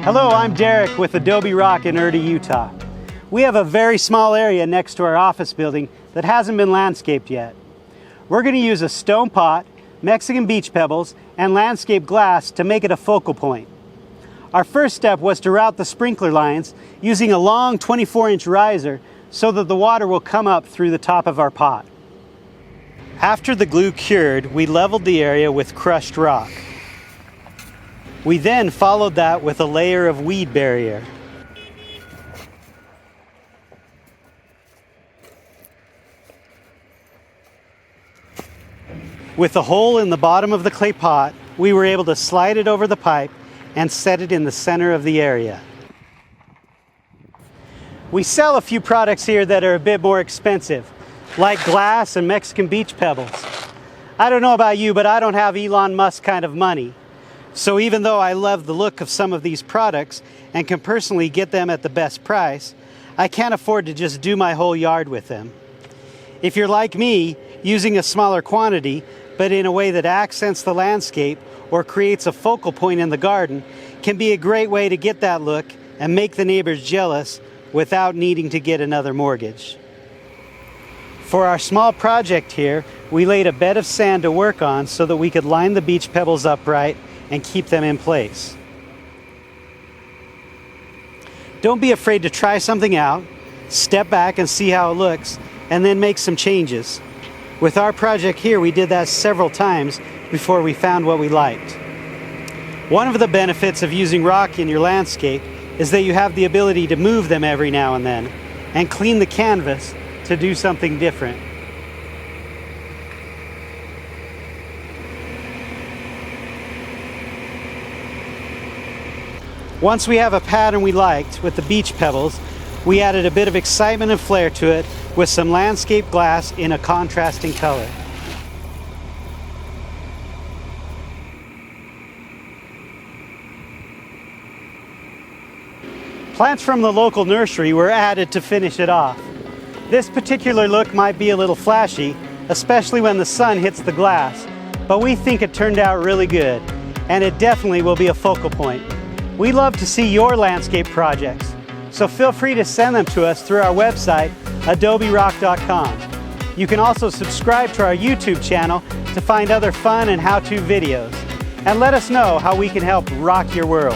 Hello, I'm Derrick with Adobe Rock in Erta, Utah. We have a very small area next to our office building that hasn't been landscaped yet. We're going to use a stone pot, Mexican beach pebbles, and landscape glass to make it a focal point. Our first step was to route the sprinkler lines using a long 24-inch riser so that the water will come up through the top of our pot. After the glue cured, we leveled the area with crushed rock. We then followed that with a layer of weed barrier. With a hole in the bottom of the clay pot, we were able to slide it over the pipe and set it in the center of the area. We sell a few products here that are a bit more expensive, like glass and Mexican beach pebbles. I don't know about you, but I don't have Elon Musk kind of money. So even though I love the look of some of these products and can personally get them at the best price, I can't afford to just do my whole yard with them. If you're like me, using a smaller quantity, but in a way that accents the landscape or creates a focal point in the garden, can be a great way to get that look and make the neighbors jealous without needing to get another mortgage. For our small project here, we laid a bed of sand to work on so that we could line the beach pebbles upright and keep them in place. Don't be afraid to try something out, step back and see how it looks, and then make some changes. With our project here, we did that several times before we found what we liked. One of the benefits of using rock in your landscape is that you have the ability to move them every now and then and clean the canvas to do something different. Once we have a pattern we liked with the beach pebbles, we added a bit of excitement and flair to it with some landscape glass in a contrasting color. Plants from the local nursery were added to finish it off. This particular look might be a little flashy, especially when the sun hits the glass, but we think it turned out really good, and it definitely will be a focal point. We love to see your landscape projects, so feel free to send them to us through our website, adoberock.com. You can also subscribe to our YouTube channel to find other fun and how-to videos. And let us know how we can help rock your world.